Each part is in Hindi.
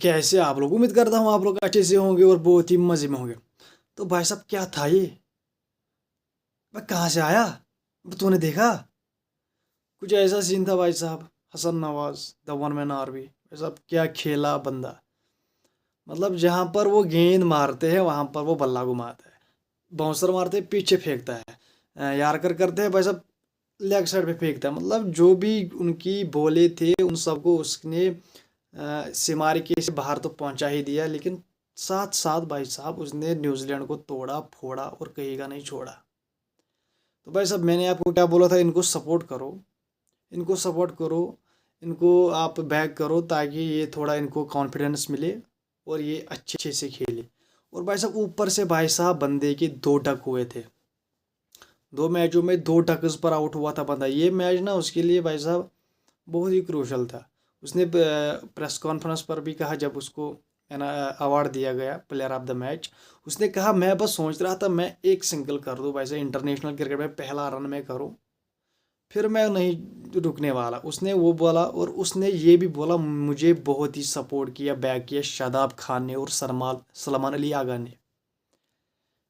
कैसे आप लोग, उम्मीद करता हूँ आप लोग अच्छे से होंगे और बहुत ही मज़े में होंगे। तो भाई साहब क्या था ये, मैं कहाँ से आया, तूने देखा? कुछ ऐसा सीन था भाई साहब। Hasan Nawaz the one man army भाई साहब, क्या खेला बंदा। मतलब जहाँ पर वो गेंद मारते हैं वहाँ पर वो बल्ला घुमाता है, बाउंसर मारते हैं पीछे फेंकता है, यार्कर करते हैं भाई साहब लेग साइड पे फेंकता है। मतलब जो भी उनकी बोले थे उन सबको उसने सीमारी के से बाहर तो पहुंचा ही दिया, लेकिन साथ साथ भाई साहब उसने न्यूजीलैंड को तोड़ा फोड़ा और कहीं का नहीं छोड़ा। तो भाई साहब मैंने आपको क्या बोला था, इनको सपोर्ट करो, इनको सपोर्ट करो, इनको आप बैक करो ताकि ये थोड़ा इनको कॉन्फिडेंस मिले और ये अच्छे से खेले। और भाई साहब ऊपर से भाई साहब बंदे के दो टक हुए थे, दो मैचों में दो टक्स पर आउट हुआ था बंदा। ये मैच ना उसके लिए भाई साहब बहुत ही क्रूशल था। उसने प्रेस कॉन्फ्रेंस पर भी कहा, जब उसको है ना अवार्ड दिया गया प्लेयर ऑफ द मैच, उसने कहा मैं बस सोच रहा था मैं एक सिंगल कर दूं वैसे इंटरनेशनल क्रिकेट में पहला रन में करूं, फिर मैं नहीं रुकने वाला, उसने वो बोला। और उसने ये भी बोला मुझे बहुत ही सपोर्ट किया, बैक किया शादाब खान ने और सलमान अली आगा ने।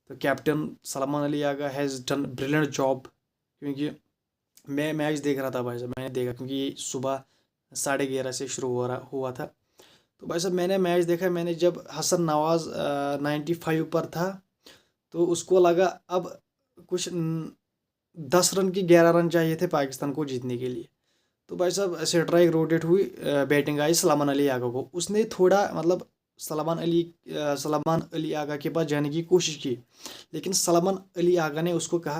तो captain Salman Ali Agha has done brilliant job, क्योंकि मैं मैच देख रहा था भाई साहब, मैंने देखा क्योंकि ये सुबह 11:30 से शुरू हुआ था। तो भाई साहब मैंने मैच देखा, मैंने जब हसन नवाज 95 पर था तो उसको लगा अब कुछ 10 रन की 11 रन चाहिए थे पाकिस्तान को जीतने के लिए। तो भाई साहब स्ट्राइक रोटेट हुई, बैटिंग आई सलमान अली आगा को। उसने थोड़ा मतलब सलमान अली आगा के पास जाने की कोशिश की, लेकिन सलमान अली आगा ने उसको कहा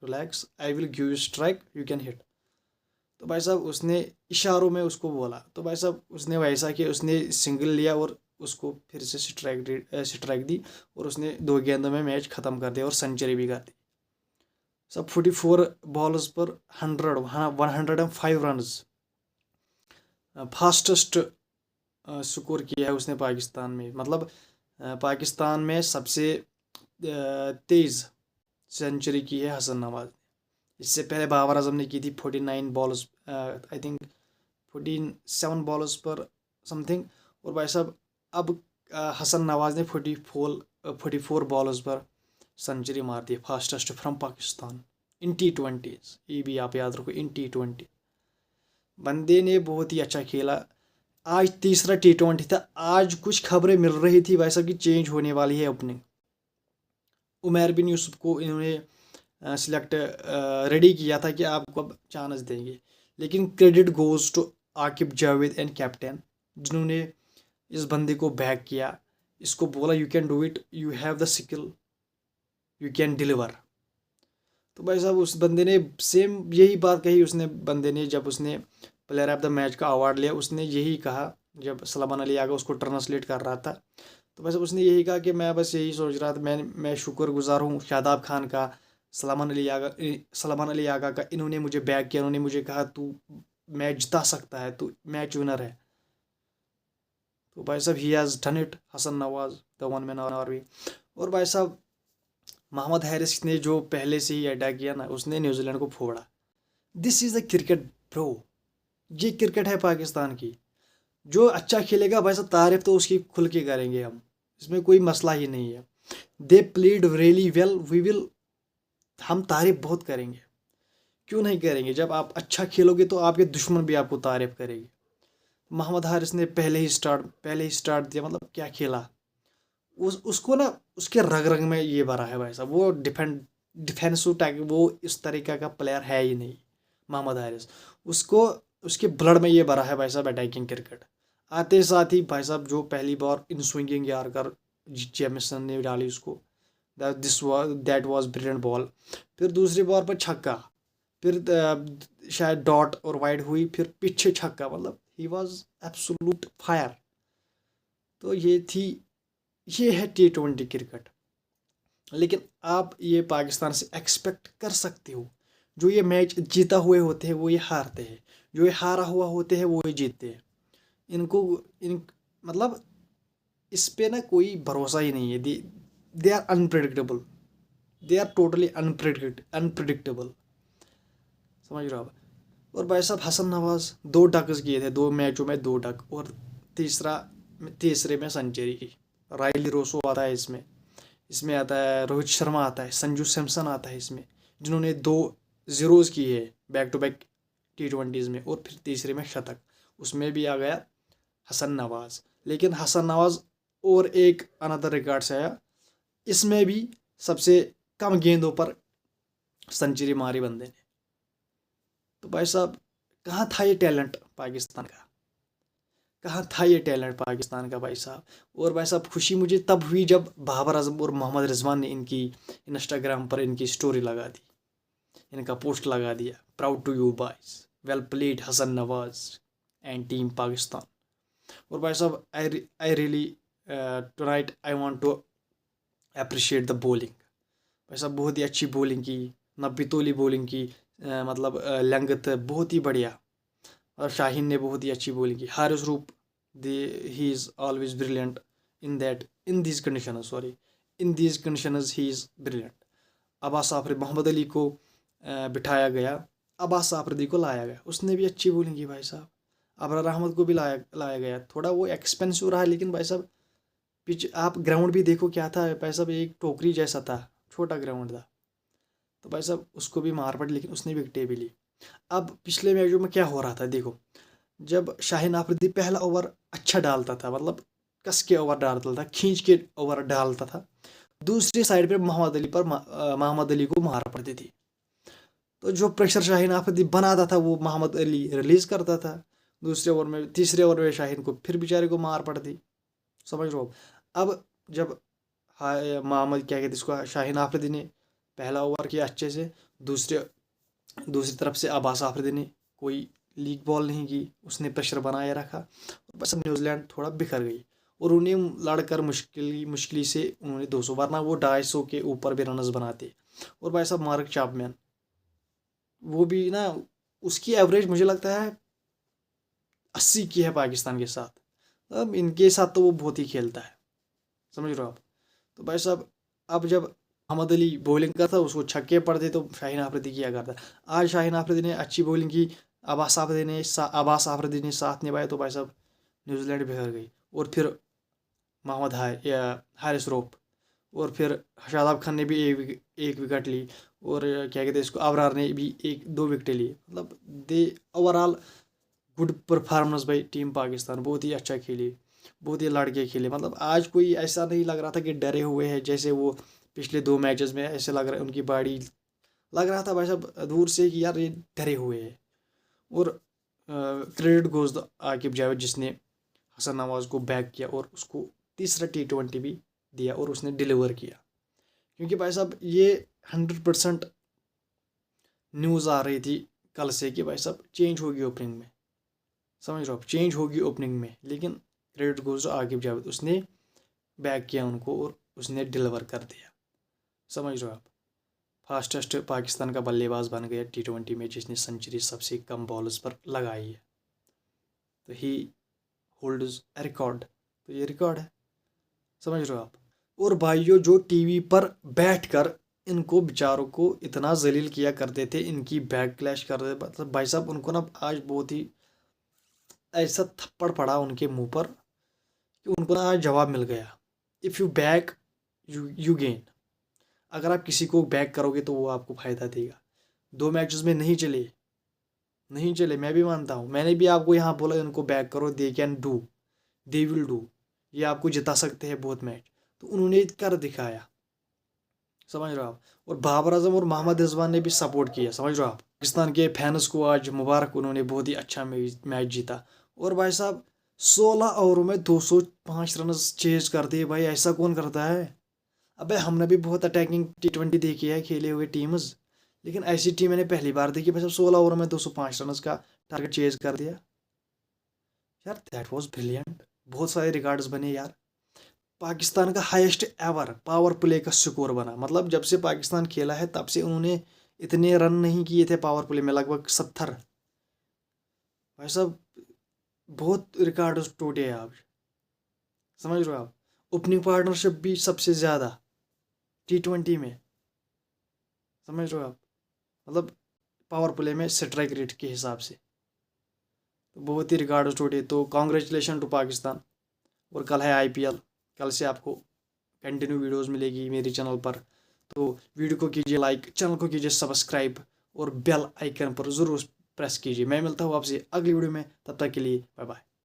relax, I will give you strike, you can hit. तो भाई साहब उसने इशारों में उसको बोला, तो भाई साहब उसने वैसा कि उसने सिंगल लिया और उसको फिर से स्ट्राइक दी और उसने 2 गेंदों में मैच ख़त्म कर दिया और सेंचुरी भी कर दी। सब 44 बॉल्स पर 105 रन, फास्टेस्ट स्कोर किया है उसने पाकिस्तान में। मतलब पाकिस्तान में सबसे तेज़ सेंचुरी की है हसन नवाज ने। इससे पहले बाबर आजम ने की थी 49 बॉल्स, आई थिंक 47 बॉल्स पर समथिंग। और भाई साहब अब हसन नवाज ने 44 बॉल्स पर सेंचुरी मार दी, fastest from Pakistan in T20। ये भी आप याद रखो, इन T20 बंदे ने बहुत ही अच्छा खेला। आज तीसरा T20 था, आज कुछ खबरें मिल रही थी भाई साहब की चेंज होने वाली है ओपनिंग। उमर बिन यूसुफ को इन्होंने सिलेक्ट रेडी किया था कि आपको अब चांस देंगे, लेकिन credit goes to Aqib Javed and captain, जिन्होंने इस बंदे को बैक किया, इसको बोला you can do it, you have the skill, you can deliver. तो भाई साहब उस बंदे ने सेम यही बात कही, उसने बंदे ने जब उसने प्लेयर ऑफ द मैच का अवार्ड लिया उसने यही कहा, जब सलमान अली आगा उसको ट्रांसलेट कर रहा था। तो बस उसने यही कहा कि मैं बस यही सोच रहा था, मैं शुक्रगुजार हूँ शादाब खान का, सलमान अली आगा का, इन्होंने मुझे बैक किया, इन्होंने मुझे कहा तू मैच जिता सकता है, तू मैच विनर है। तो भाई साहब he has done it, Hasan Nawaz the one man army. और भाई साहब मोहम्मद हैरिस ने जो पहले से ही अटैक किया ना, उसने न्यूजीलैंड को फोड़ा। This is the cricket bro, ये क्रिकेट है पाकिस्तान की। जो अच्छा खेलेगा भाई साहब तारीफ तो उसकी खुल के करेंगे हम, इसमें कोई मसला ही नहीं है। They played really well, we will, हम तारीफ बहुत करेंगे, क्यों नहीं करेंगे। जब आप अच्छा खेलोगे तो आपके दुश्मन भी आपको तारीफ करेंगे। मोहम्मद हारिस ने पहले ही स्टार्ट दिया, मतलब क्या खेला। उसको ना उसके रग रग में ये भरा है भाई साहब, वो डिफेंसिव टाइप, वो इस तरीका का प्लेयर है ही नहीं मोहम्मद हारिस। उसको उसके ब्लड में ये भरा है भाई साहब अटैकिंग क्रिकेट। आते साथ ही भाई साहब जो पहली बार इन स्विंगिंग यार कर जेमिसन ने डाली उसको, दैट वाज ब्रिलियंट बॉल। फिर दूसरी बॉल पर छक्का, फिर शायद डॉट और वाइड हुई, फिर पीछे छक्का, मतलब ही वाज एब्सोल्यूट फायर। तो ये है T20 क्रिकेट। लेकिन आप ये पाकिस्तान से एक्सपेक्ट कर सकते हो, जो ये मैच जीता हुए होते हैं वो ये हारते हैं, जो ये हारा हुआ होते हैं वो ये जीतते हैं। इनको इन मतलब इस पे ना कोई भरोसा ही नहीं है। They are unpredictable, they are totally unpredictable, समझ रहे हो आप। और भाई साहब हसन नवाज 2 डक्स किए थे 2 मैचों में, 2 डक, और तीसरा तीसरे में सेंचुरी की। रायली रोसो आता है इसमें, इसमें आता है रोहित शर्मा आता है, संजू सैमसन आता है इसमें, जिन्होंने 2 0s की है बैक टू बैक T20s में, और फिर तीसरे में शतक। उसमें भी आ गया हसन नवाज। लेकिन हसन नवाज और एक अनदर रिकॉर्ड से आया, इसमें भी सबसे कम गेंदों पर सेंचुरी मारी बंदे ने। तो भाई साहब कहाँ था ये टैलेंट पाकिस्तान का, कहाँ था ये टैलेंट पाकिस्तान का भाई साहब। और भाई साहब खुशी मुझे तब हुई जब बाबर आजम और मोहम्मद रिजवान ने इनकी इंस्टाग्राम पर इनकी स्टोरी लगा दी, इनका पोस्ट लगा दिया, proud to you boys, well played Hasan Nawaz and team Pakistan. और भाई साहब I really tonight I want to appreciate the bowling. भाई साहब बहुत ही अच्छी बॉलिंग की, 90 तोली बॉलिंग की, मतलब लेंथ बहुत ही बढ़िया। और शाहीन ने बहुत ही अच्छी बॉलिंग की। हारिस रूप दे he is always brilliant in these condition, sorry in these conditions he is brilliant. Abbas Afridi, Mohammad Ali को बिठाया गया, अब्बास आफरीदी को लाया गया, उसने भी अच्छी बॉलिंग की भाई साहब। अबरार अहमद को भी लाया गया। थोड़ा वो एक्सपेंसिव रहा, लेकिन भाई साहब पिच आप ग्राउंड भी देखो क्या था भाई साहब, एक टोकरी जैसा था, छोटा ग्राउंड था। तो भाई साहब उसको भी मार पड़ी, लेकिन उसने विकेटें भी ली। अब पिछले मैचों में क्या हो रहा था देखो, जब शाहीन आफरीदी पहला ओवर अच्छा डालता था, मतलब कस के ओवर डालता था, खींच के ओवर डालता था, दूसरी साइड पे मोहम्मद अली को मार पड़ती थी। तो जो प्रेशर शाहीन आफरीदी बनाता था वो मोहम्मद अली रिलीज करता था दूसरे ओवर में। तीसरे ओवर में शाहीन को फिर बेचारे को मार पड़ती, समझ लो। अब जब मोहम्मद क्या कहते इसको, शाहीन आफरीदी ने पहला ओवर किया अच्छे से, दूसरी तरफ से अब्बास आफरीदी ने कोई लीग बॉल नहीं की, उसने प्रेशर बनाए रखा, बस न्यूजीलैंड थोड़ा बिखर गई और उन्हें लड़कर मुश्किल से उन्होंने 200, वरना वो 250 के ऊपर भी रनस बनाते। और भाई साहब मार्क चैपमैन, वो भी ना, उसकी एवरेज मुझे लगता है 80 की है पाकिस्तान के साथ। अब इनके साथ तो वो बहुत ही खेलता है, समझ रहे हो आप। तो भाई साहब अब जब मोहम्मद अली बॉलिंग करता उसको छक्के पड़ते तो शाहीन आफरीदी किया करता। आज शाहीन आफरीदी ने अच्छी बॉलिंग की, अब्बास आफरीदी ने साथ निभाया, तो भाई साहब न्यूजीलैंड बिखर गई। और फिर मोहम्मद हारिस रोप और फिर शादाब खान ने भी एक विकेट ली, और क्या कहते हैं इसको, अबरार ने भी 1-2 विकेटें ली। मतलब दे ओवरऑल गुड परफॉर्मेंस भाई टीम पाकिस्तान, बहुत ही अच्छा खेली, बहुत ही लड़के खेले। मतलब आज कोई ऐसा नहीं लग रहा था कि डरे हुए हैं, जैसे वो पिछले 2 मैचेस में ऐसे लग रहा है उनकी बॉडी, लग रहा था भाई साहब दूर से कि यार ये डरे हुए हैं। और credit goes the Aqib Javed, जिसने हसन नवाज को बैक किया और उसको तीसरा T20 भी दिया और उसने डिलीवर किया। क्योंकि भाई साहब ये 100% न्यूज़ आ रही थी कल से कि भाई साहब चेंज होगी ओपनिंग में, समझ रहे हो आप, चेंज होगी ओपनिंग में। लेकिन credit goes to Aqib Javed, उसने बैक किया उनको और उसने डिलीवर कर दिया, समझ रहे हो आप। फास्टेस्ट पाकिस्तान का बल्लेबाज बन गया T20 में, जिसने सेंचुरी सबसे कम बॉलर्स पर लगाई है। तो ही होल्ड्स अ रिकॉर्ड, तो ये रिकॉर्ड है, समझ रहे हो आप। और भाइयों जो टीवी पर बैठकर इनको बेचारों को इतना जलील किया करते थे, इनकी बैक क्लैश करते थे, मतलब भाई साहब उनको ना आज बहुत ही ऐसा थप्पड़ पड़ा उनके मुंह पर कि उनको ना आज जवाब मिल गया। If you back you gain, अगर आप किसी को बैक करोगे तो वो आपको फ़ायदा देगा। 2 मैचेस में नहीं चले, मैं भी मानता हूँ, मैंने भी आपको यहाँ बोला उनको बैक करो, they can do, they will do, ये आपको जिता सकते हैं बहुत मैच। तो उन्होंने कर दिखाया, समझ रहे हो आप। और बाबर आजम और मोहम्मद रिजवान ने भी सपोर्ट किया, समझ रहे हो आप। पाकिस्तान के फैंस को आज मुबारक, उन्होंने बहुत ही अच्छा मैच जीता। और भाई साहब 16 ओवरों में 205 रन चेज कर दिए भाई, ऐसा कौन करता है। अबे हमने भी बहुत अटैकिंग T20 देखी है खेले हुए टीम्स, लेकिन ऐसी टीम मैंने पहली बार देखी भाई साहब 16 ओवर में 205 रन का टारगेट चेज कर दिया यार, दैट वाज ब्रिलियंट। बहुत सारे रिकॉर्ड्स बने यार। पाकिस्तान का हाईएस्ट एवर पावर प्ले का स्कोर बना, मतलब जब से पाकिस्तान खेला है तब से उन्होंने इतने रन नहीं किए थे पावर प्ले में, लगभग 70। भाई साहब बहुत रिकॉर्ड टूटे हैं आप, समझ रहे हो आप। ओपनिंग पार्टनरशिप भी सबसे ज़्यादा T20 में, समझ रहे हो आप, मतलब पावर प्ले में स्ट्राइक रेट के हिसाब से। तो बहुत ही रिकॉर्ड टूटे, तो कॉन्ग्रेचुलेशन टू पाकिस्तान। और कल है IPL, कल से आपको कंटिन्यू वीडियोस मिलेगी मेरे चैनल पर। तो वीडियो को कीजिए लाइक, चैनल को कीजिए सब्सक्राइब और बेल आइकन पर ज़रूर प्रेस कीजिए। मैं मिलता हूँ आपसे अगली वीडियो में, तब तक के लिए बाय बाय।